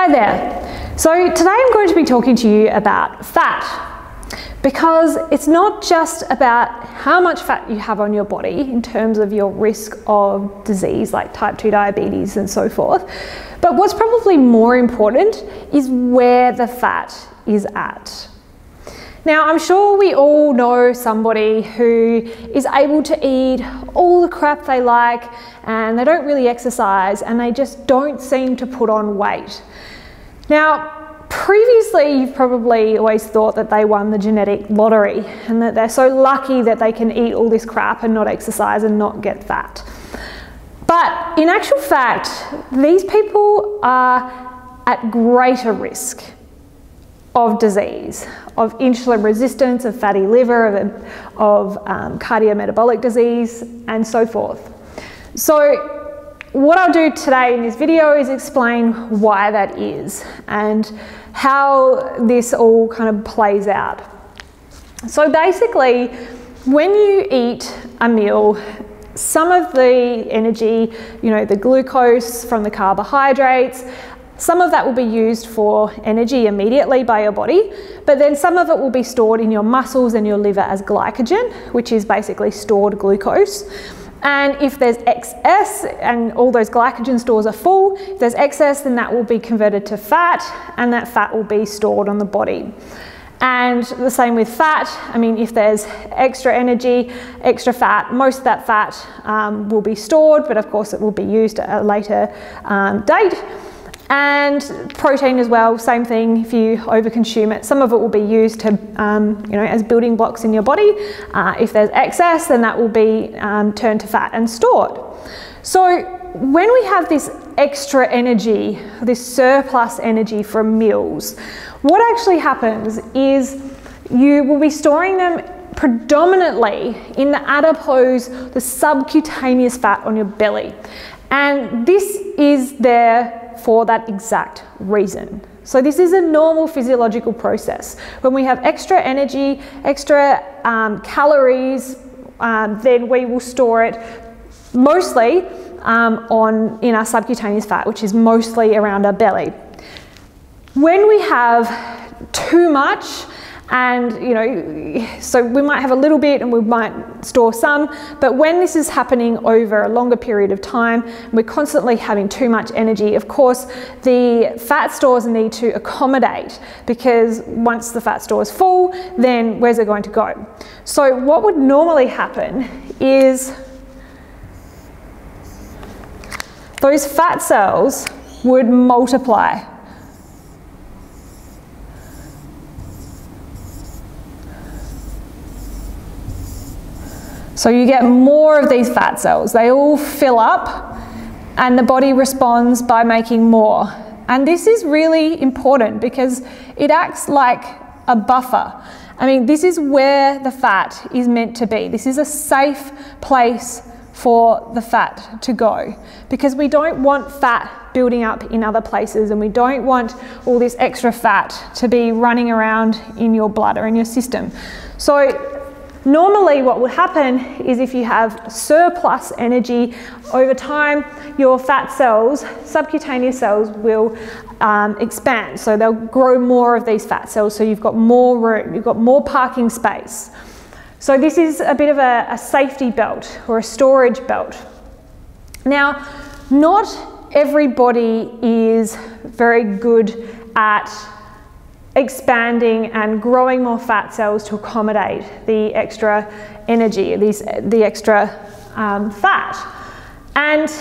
Hi there. So today I'm going to be talking to you about fat, because it's not just about how much fat you have on your body in terms of your risk of disease like type 2 diabetes and so forth, but what's probably more important is where the fat is at. Now, I'm sure we all know somebody who is able to eat all the crap they like and they don't really exercise and they just don't seem to put on weight. Now, previously you've probably always thought that they won the genetic lottery and that they're so lucky that they can eat all this crap and not exercise and not get fat. But in actual fact, these people are at greater risk of disease, of insulin resistance, of fatty liver, of cardiometabolic disease, and so forth. So what I'll do today in this video is explain why that is and how this all kind of plays out. So basically, when you eat a meal, some of the energy, the glucose from the carbohydrates, some of that will be used for energy immediately by your body, but then some of it will be stored in your muscles and your liver as glycogen, which is basically stored glucose. And if there's excess and all those glycogen stores are full, if there's excess, then that will be converted to fat, and that fat will be stored on the body. And the same with fat. I mean, if there's extra energy, extra fat, most of that fat will be stored, but of course it will be used at a later date. And protein as well, same thing. If you overconsume it, some of it will be used to, as building blocks in your body. If there's excess, then that will be turned to fat and stored. So when we have this extra energy, this surplus energy from meals, what actually happens is you will be storing them predominantly in the adipose, the subcutaneous fat on your belly. And this is there for that exact reason. So this is a normal physiological process. When we have extra energy, extra calories, then we will store it mostly in our subcutaneous fat, which is mostly around our belly. When we have too much, and so we might have a little bit and we might store some, but when this is happening over a longer period of time, we're constantly having too much energy, of course the fat stores need to accommodate, because once the fat store is full, then where's it going to go? So what would normally happen is those fat cells would multiply. So you get more of these fat cells. They all fill up and the body responds by making more. And this is really important because it acts like a buffer. I mean, this is where the fat is meant to be. This is a safe place for the fat to go, because we don't want fat building up in other places, and we don't want all this extra fat to be running around in your blood or in your system. So normally what will happen is if you have surplus energy over time, your fat cells, subcutaneous cells, will expand. So they'll grow more of these fat cells, so you've got more room, you've got more parking space. So this is a bit of a safety belt or a storage belt. Now, not everybody is very good at expanding and growing more fat cells to accommodate the extra energy, the extra fat. And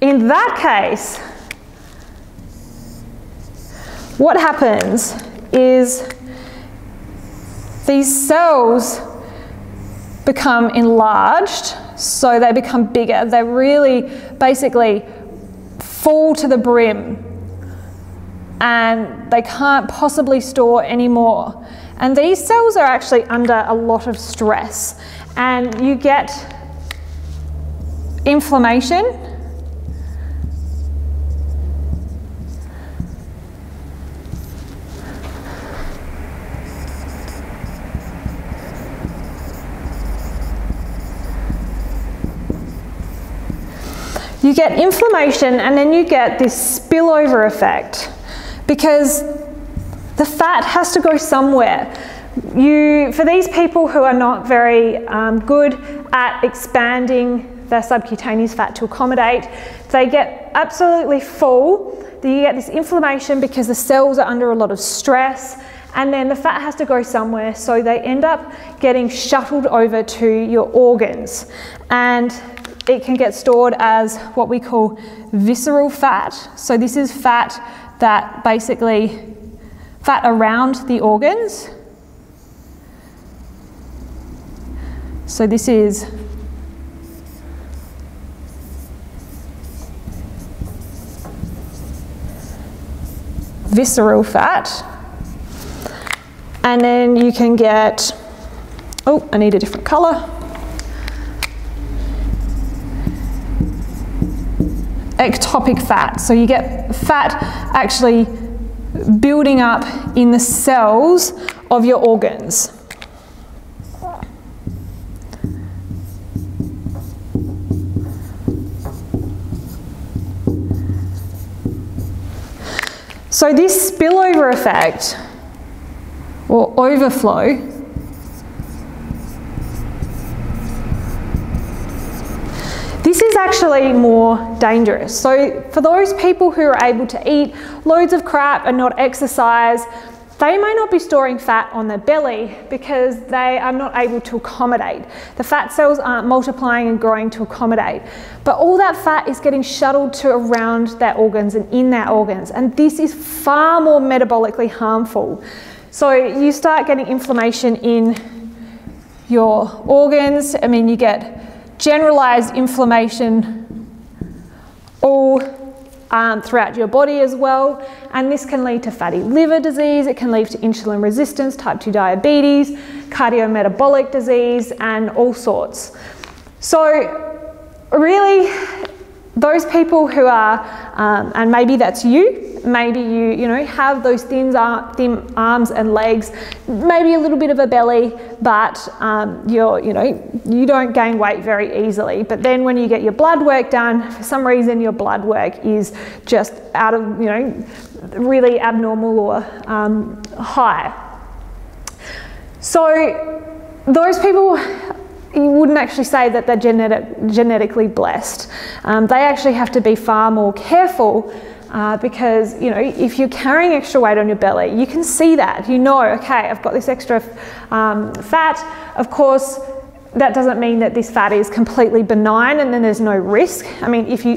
in that case, what happens is these cells become enlarged, so they become bigger. They really basically full to the brim, and they can't possibly store any more. And these cells are actually under a lot of stress, and you get inflammation, and then you get this spillover effect. because the fat has to go somewhere. For these people who are not very good at expanding their subcutaneous fat to accommodate, they get absolutely full. You get this inflammation because the cells are under a lot of stress, and then the fat has to go somewhere, so they end up getting shuttled over to your organs, and it can get stored as what we call visceral fat. So this is fat that basically, fat around the organs. So this is visceral fat. And then you can get, oh, I need a different colour. Ectopic fat. So you get fat actually building up in the cells of your organs. So this spillover effect, or overflow, this is actually more dangerous. So for those people who are able to eat loads of crap and not exercise, they may not be storing fat on their belly because they are not able to accommodate. The fat cells aren't multiplying and growing to accommodate. But all that fat is getting shuttled to around their organs and in their organs. And this is far more metabolically harmful. So you start getting inflammation in your organs. I mean, you get generalized inflammation all throughout your body as well, and this can lead to fatty liver disease, it can lead to insulin resistance, type 2 diabetes, cardiometabolic disease, and all sorts. So really, those people who are, and maybe that's you, maybe you have those thin arms and legs, maybe a little bit of a belly, but you don't gain weight very easily. But then when you get your blood work done, for some reason your blood work is just out of, really abnormal or high. So those people, you wouldn't actually say that they're genetically blessed. They actually have to be far more careful because, if you're carrying extra weight on your belly, you can see that. Okay, I've got this extra fat. Of course, that doesn't mean that this fat is completely benign and then there's no risk. I mean, if you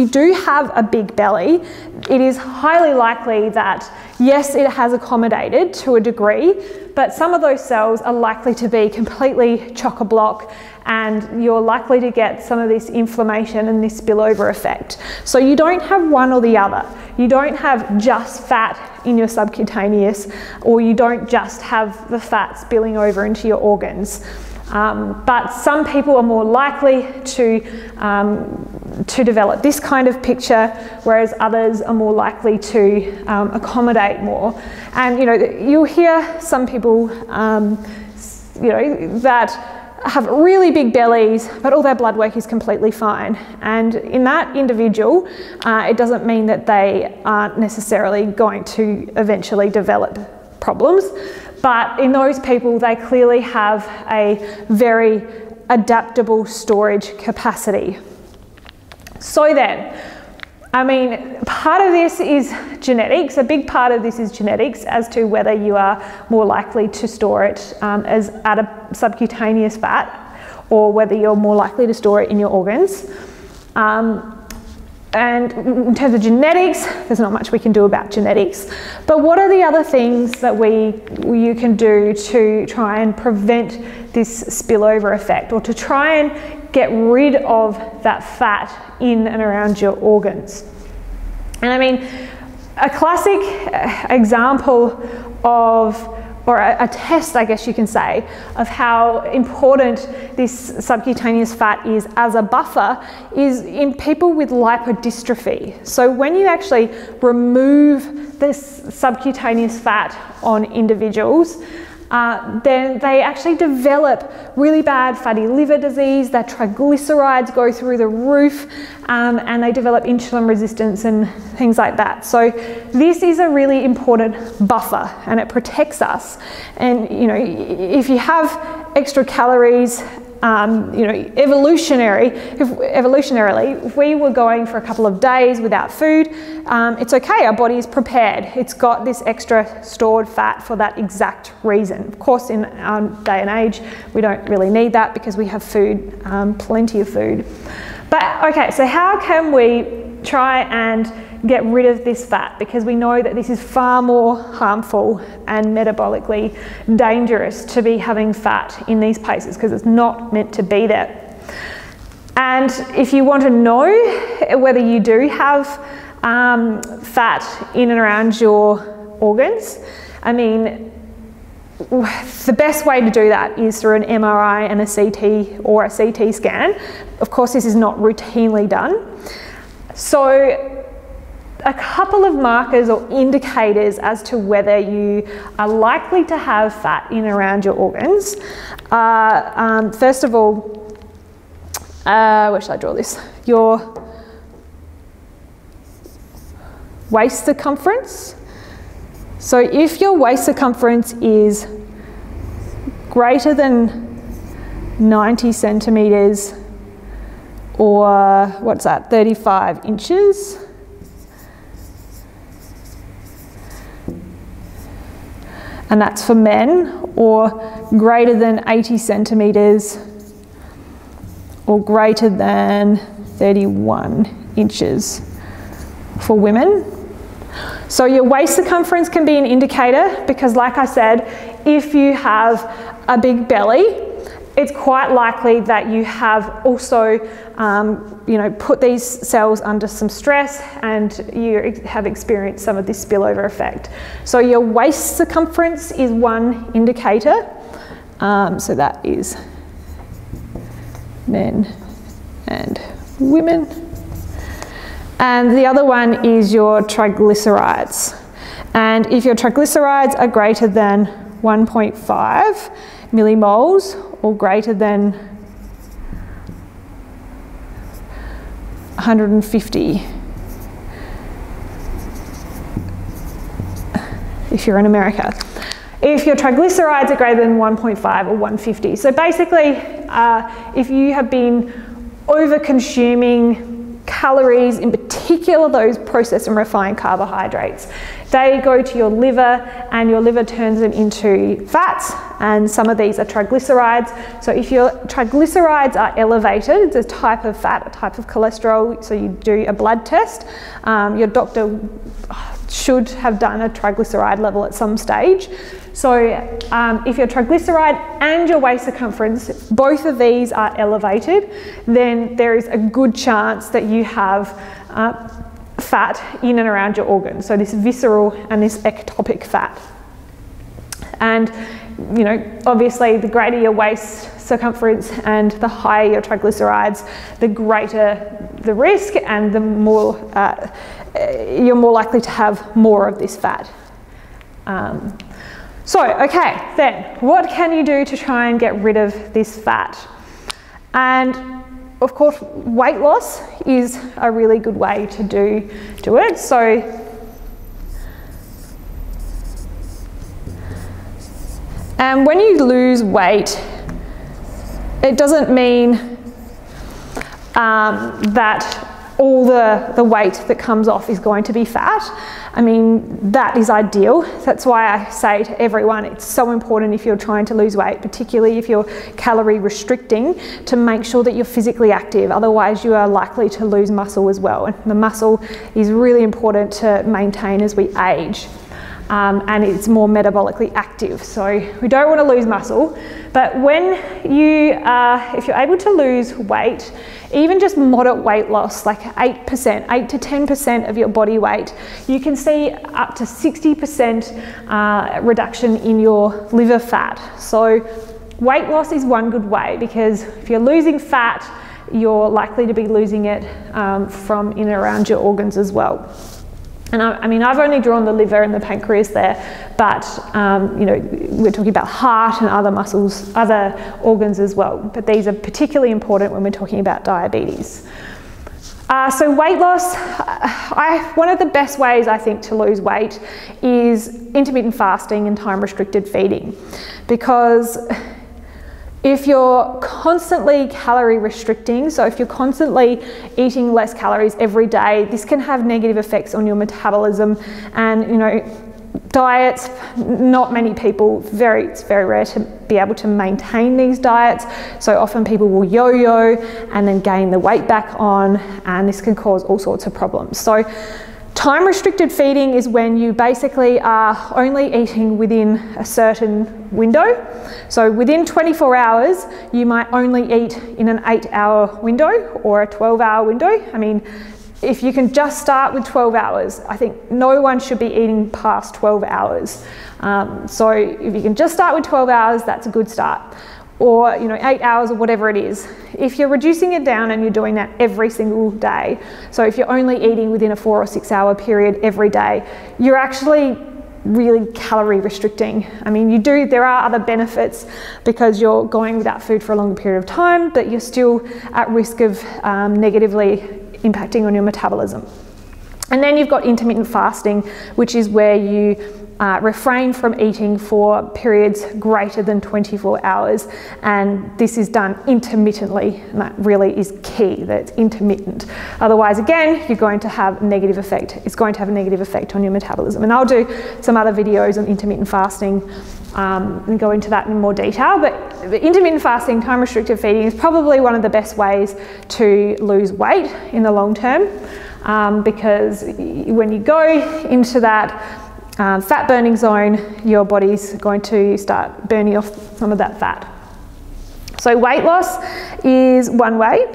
do have a big belly, it is highly likely that, yes, it has accommodated to a degree, but some of those cells are likely to be completely chock-a-block, and you're likely to get some of this inflammation and this spillover effect. So you don't have one or the other. You don't have just fat in your subcutaneous, or you don't just have the fat spilling over into your organs. But some people are more likely to develop this kind of picture, whereas others are more likely to accommodate more. And you'll hear some people that have really big bellies, but all their blood work is completely fine. And in that individual, it doesn't mean that they aren't necessarily going to eventually develop problems. But in those people, they clearly have a very adaptable storage capacity. So then, I mean, part of this is genetics. A big part of this is genetics as to whether you are more likely to store it as at a subcutaneous fat, or whether you're more likely to store it in your organs. And in terms of genetics, there's not much we can do about genetics. But what are the other things that you can do to try and prevent this spillover effect, or to try and get rid of that fat in and around your organs? And I mean, a classic example of, or a test, I guess you can say, of how important this subcutaneous fat is as a buffer is in people with lipodystrophy. So when you actually remove this subcutaneous fat on individuals, then they actually develop really bad fatty liver disease. Their triglycerides go through the roof, and they develop insulin resistance and things like that. So this is a really important buffer, and it protects us. And you know, if you have extra calories, you know, evolutionarily, if we were going for a couple of days without food, it's okay, our body is prepared. It's got this extra stored fat for that exact reason. Of course, in our day and age, we don't really need that because we have food, plenty of food. But okay, so how can we try and get rid of this fat? Because we know that this is far more harmful and metabolically dangerous to be having fat in these places, because it's not meant to be there. And if you want to know whether you do have fat in and around your organs, I mean, the best way to do that is through an MRI and a CT or a CT scan. Of course, this is not routinely done. So a couple of markers or indicators as to whether you are likely to have fat in and around your organs are, first of all, where should I draw this? Your waist circumference. So if your waist circumference is greater than 90 centimetres, or what's that, 35 inches, and that's for men, or greater than 80 centimetres, or greater than 31 inches for women. So your waist circumference can be an indicator, because like I said, if you have a big belly, it's quite likely that you have also, you know, put these cells under some stress and you have experienced some of this spillover effect. So your waist circumference is one indicator. So that is men and women. And the other one is your triglycerides. And if your triglycerides are greater than 1.5 millimoles or greater than 150, if you're in America. If your triglycerides are greater than 1.5 or 150. So basically, if you have been over-consuming calories, in particular those processed and refined carbohydrates, they go to your liver and your liver turns them into fats, and some of these are triglycerides. So if your triglycerides are elevated, it's a type of fat, a type of cholesterol, so you do a blood test. Your doctor should have done a triglyceride level at some stage. So if your triglyceride and your waist circumference, both of these are elevated, then there is a good chance that you have fat in and around your organs. So this visceral and this ectopic fat. And you know, obviously the greater your waist circumference and the higher your triglycerides, the greater the risk and the more you're more likely to have more of this fat. So, okay, then what can you do to try and get rid of this fat? And of course, weight loss is a really good way to do it. So, and when you lose weight, it doesn't mean that all the weight that comes off is going to be fat. I mean, that is ideal. That's why I say to everyone, it's so important if you're trying to lose weight, particularly if you're calorie restricting, to make sure that you're physically active. Otherwise, you are likely to lose muscle as well. And the muscle is really important to maintain as we age. And it's more metabolically active. So we don't want to lose muscle, but when if you're able to lose weight, even just moderate weight loss, like 8 to 10% of your body weight, you can see up to 60% reduction in your liver fat. So weight loss is one good way, because if you're losing fat, you're likely to be losing it from in and around your organs as well. And I mean, I've only drawn the liver and the pancreas there, but you know, we're talking about heart and other muscles, other organs as well. But these are particularly important when we're talking about diabetes. So weight loss, one of the best ways I think to lose weight is intermittent fasting and time-restricted feeding, because if you're constantly calorie restricting, so if you're constantly eating less calories every day, this can have negative effects on your metabolism. And you know, diets, not many people, it's very rare to be able to maintain these diets. So often people will yo-yo and then gain the weight back on, and this can cause all sorts of problems. So time restricted feeding is when you basically are only eating within a certain window. So within 24 hours, you might only eat in an 8-hour window or a 12-hour window. I mean, if you can just start with 12 hours, I think no one should be eating past 12 hours. So if you can just start with 12 hours, that's a good start. Or, you know, 8 hours or whatever it is. If you're reducing it down and you're doing that every single day, so if you're only eating within a 4 or 6 hour period every day, you're actually really calorie restricting. I mean, there are other benefits because you're going without food for a longer period of time, but you're still at risk of negatively impacting on your metabolism. And then you've got intermittent fasting, which is where you refrain from eating for periods greater than 24 hours, and this is done intermittently, and that really is key, that it's intermittent. Otherwise, again, you're going to have a negative effect. It's going to have a negative effect on your metabolism, and I'll do some other videos on intermittent fasting and go into that in more detail. But intermittent fasting, time restricted feeding is probably one of the best ways to lose weight in the long term, because when you go into that fat burning zone, your body's going to start burning off some of that fat. So weight loss is one way,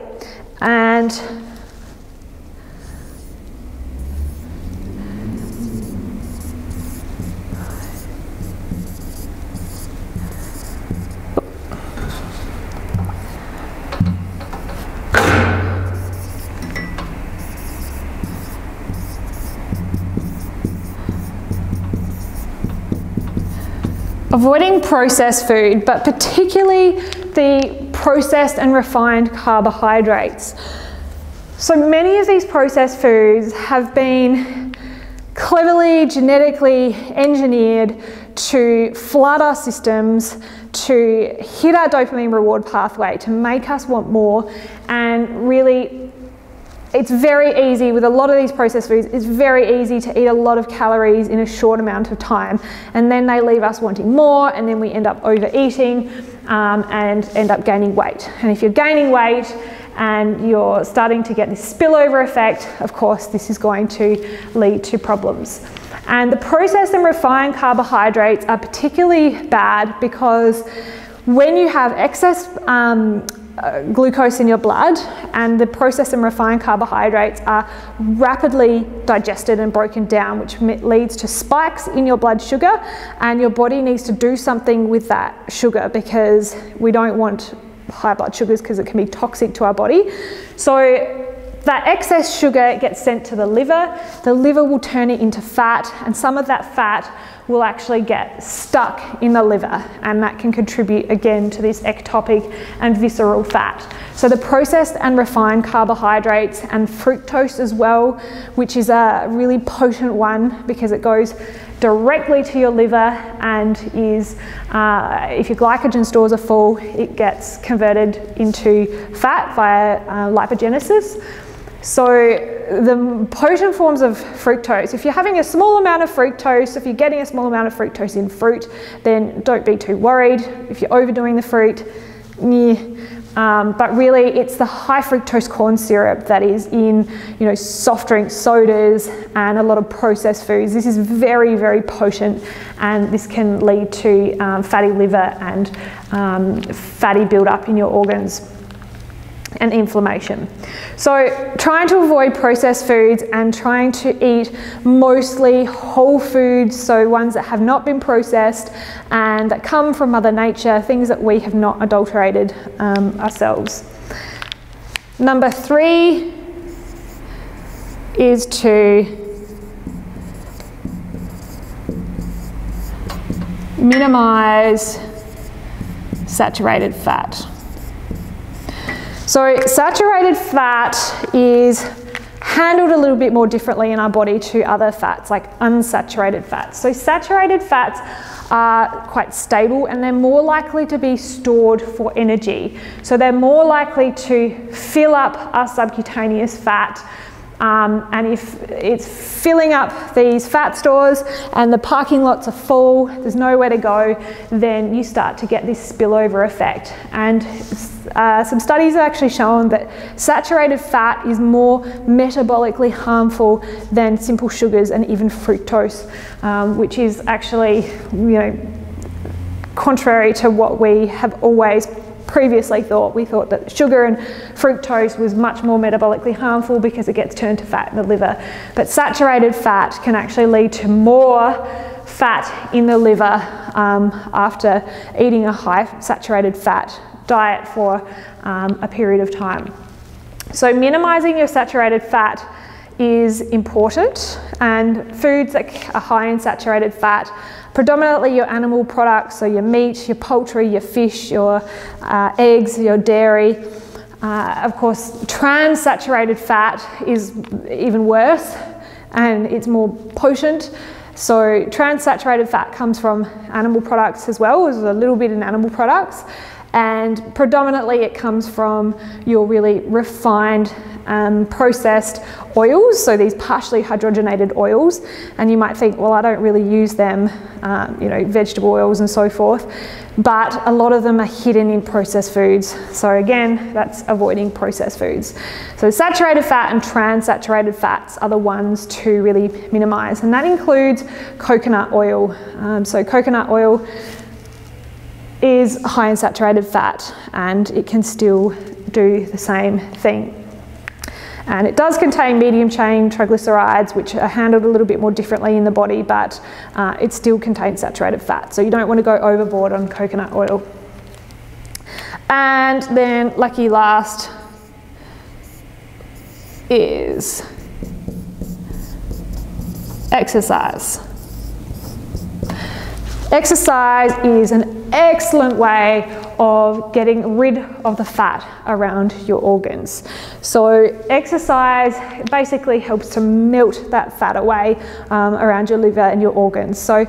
and avoiding processed food, but particularly the processed and refined carbohydrates. So many of these processed foods have been cleverly, genetically engineered to flood our systems, to hit our dopamine reward pathway, to make us want more. And really, it's very easy with a lot of these processed foods, it's very easy to eat a lot of calories in a short amount of time, and then they leave us wanting more, and then we end up overeating and end up gaining weight. And if you're gaining weight and you're starting to get this spillover effect, of course, this is going to lead to problems. And the processed and refined carbohydrates are particularly bad because when you have excess glucose in your blood, and the processed and refined carbohydrates are rapidly digested and broken down, which leads to spikes in your blood sugar, and your body needs to do something with that sugar because we don't want high blood sugars because it can be toxic to our body. So that excess sugar gets sent to the liver will turn it into fat, and some of that fat will actually get stuck in the liver, and that can contribute again to this ectopic and visceral fat. So the processed and refined carbohydrates and fructose as well, which is a really potent one because it goes directly to your liver and is, if your glycogen stores are full, it gets converted into fat via lipogenesis. So the potent forms of fructose, if you're having a small amount of fructose, if you're getting a small amount of fructose in fruit, then don't be too worried. If you're overdoing the fruit, but really it's the high fructose corn syrup that is in, you know, soft drinks, sodas, and a lot of processed foods. This is very, very potent, and this can lead to fatty liver and fatty buildup in your organs and inflammation. So trying to avoid processed foods and trying to eat mostly whole foods, so ones that have not been processed and that come from Mother Nature, things that we have not adulterated ourselves. Number 3 is to minimize saturated fat. So saturated fat is handled a little bit more differently in our body to other fats, like unsaturated fats. So saturated fats are quite stable and they're more likely to be stored for energy. So they're more likely to fill up our subcutaneous fat. And if it's filling up these fat stores and the parking lots are full, there's nowhere to go, then you start to get this spillover effect. And some studies have actually shown that saturated fat is more metabolically harmful than simple sugars and even fructose, which is actually, contrary to what we have always previously thought. We thought that sugar and fructose was much more metabolically harmful because it gets turned to fat in the liver. But saturated fat can actually lead to more fat in the liver after eating a high saturated fat diet for a period of time. So minimizing your saturated fat is important, and foods that are high in saturated fat, predominantly your animal products, so your meat, your poultry, your fish, your eggs, your dairy. Of course, trans-saturated fat is even worse and it's more potent. So trans-saturated fat comes from animal products as well. There's a little bit in animal products, and predominantly it comes from your really refined processed oils, so these partially hydrogenated oils. And you might think, well, I don't really use them, vegetable oils and so forth, but a lot of them are hidden in processed foods. So again, that's avoiding processed foods. So saturated fat and trans-saturated fats are the ones to really minimize, and that includes coconut oil. So coconut oil is high in saturated fat and it can still do the same thing. And it does contain medium chain triglycerides, which are handled a little bit more differently in the body, but it still contains saturated fat. So you don't want to go overboard on coconut oil. And then lucky last is exercise. Exercise is an excellent way of getting rid of the fat around your organs. So exercise basically helps to melt that fat away around your liver and your organs. So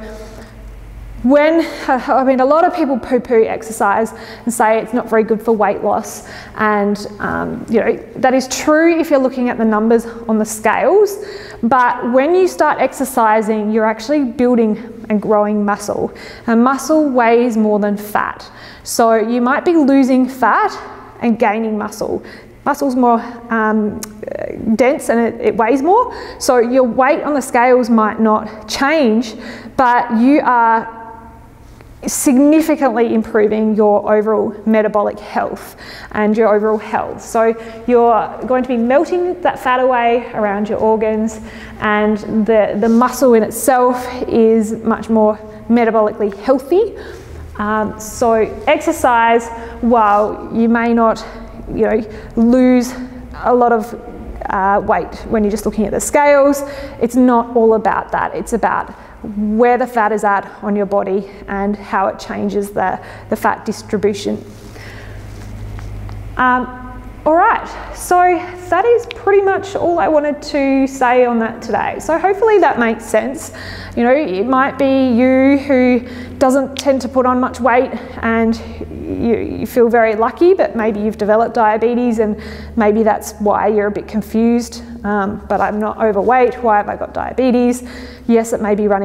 a lot of people poo-poo exercise and say it's not very good for weight loss, and that is true if you're looking at the numbers on the scales, but when you start exercising, you're actually building and growing muscle, and muscle weighs more than fat. So you might be losing fat and gaining muscle. Muscle's more dense and it weighs more, so your weight on the scales might not change, but you are significantly improving your overall metabolic health and your overall health. So you're going to be melting that fat away around your organs, and the muscle in itself is much more metabolically healthy. So exercise, while you may not lose a lot of weight when you're just looking at the scales, it's not all about that. It's about where the fat is at on your body and how it changes the fat distribution. All right, so that is pretty much all I wanted to say on that today. So hopefully that makes sense. It might be you who doesn't tend to put on much weight and you feel very lucky, but maybe you've developed diabetes and maybe that's why you're a bit confused. But I'm not overweight, why have I got diabetes? Yes, it may run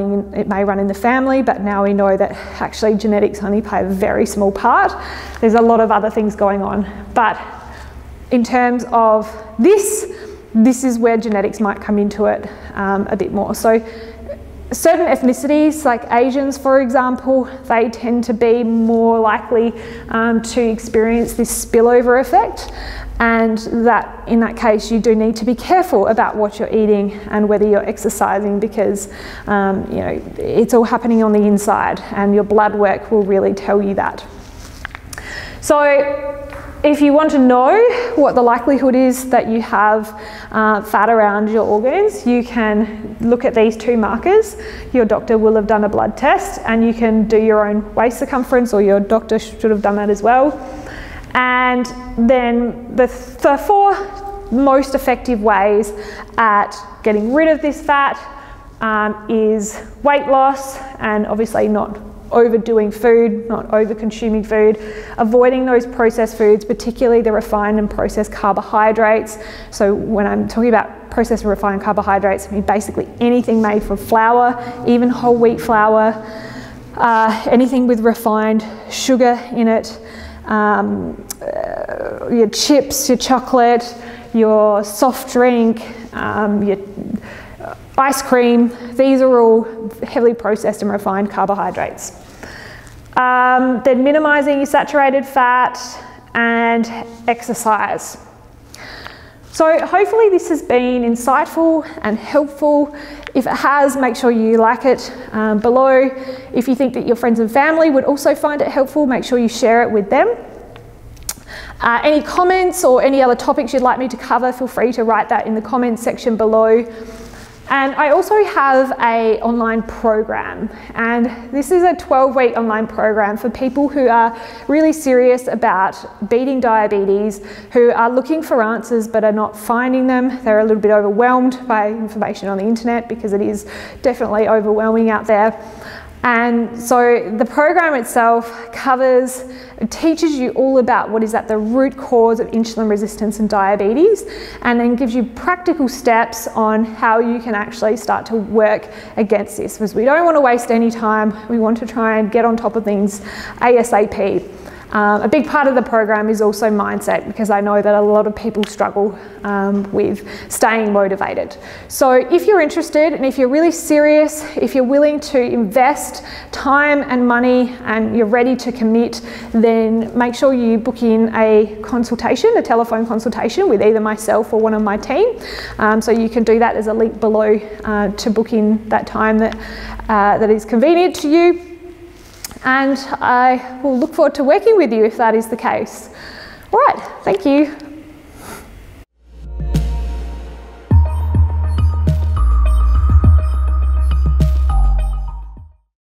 in the family, but now we know that actually genetics only play a very small part. There's a lot of other things going on. But in terms of this is where genetics might come into it a bit more. So certain ethnicities, like Asians, for example, they tend to be more likely to experience this spillover effect. And that in that case, you do need to be careful about what you're eating and whether you're exercising, because it's all happening on the inside and your blood work will really tell you that. So if you want to know what the likelihood is that you have fat around your organs, you can look at these 2 markers. Your doctor will have done a blood test, and you can do your own waist circumference, or your doctor should have done that as well. And then the 4 most effective ways at getting rid of this fat is weight loss, and obviously not overdoing food, not over consuming food, avoiding those processed foods, particularly the refined and processed carbohydrates. So when I'm talking about processed and refined carbohydrates, I mean basically anything made from flour, even whole wheat flour, anything with refined sugar in it, your chips, your chocolate, your soft drink, your ice cream. These are all heavily processed and refined carbohydrates. Then minimizing your saturated fat and exercise. So hopefully this has been insightful and helpful. If it has, make sure you like it below. If you think that your friends and family would also find it helpful, make sure you share it with them. Any comments or any other topics you'd like me to cover, feel free to write that in the comments section below. And I also have an online program, and this is a 12-week online program for people who are really serious about beating diabetes, who are looking for answers but are not finding them. They're a little bit overwhelmed by information on the internet, because it is definitely overwhelming out there. And so the program itself teaches you all about what is at the root cause of insulin resistance and diabetes, and then gives you practical steps on how you can actually start to work against this, because we don't want to waste any time. We want to try and get on top of things ASAP. A big part of the program is also mindset, because I know that a lot of people struggle with staying motivated. So if you're interested, and if you're really serious, if you're willing to invest time and money and you're ready to commit, then make sure you book in a consultation, a telephone consultation with either myself or one of my team. So you can do that. There's a link below to book in that time that is convenient to you. And I will look forward to working with you if that is the case. All right, thank you.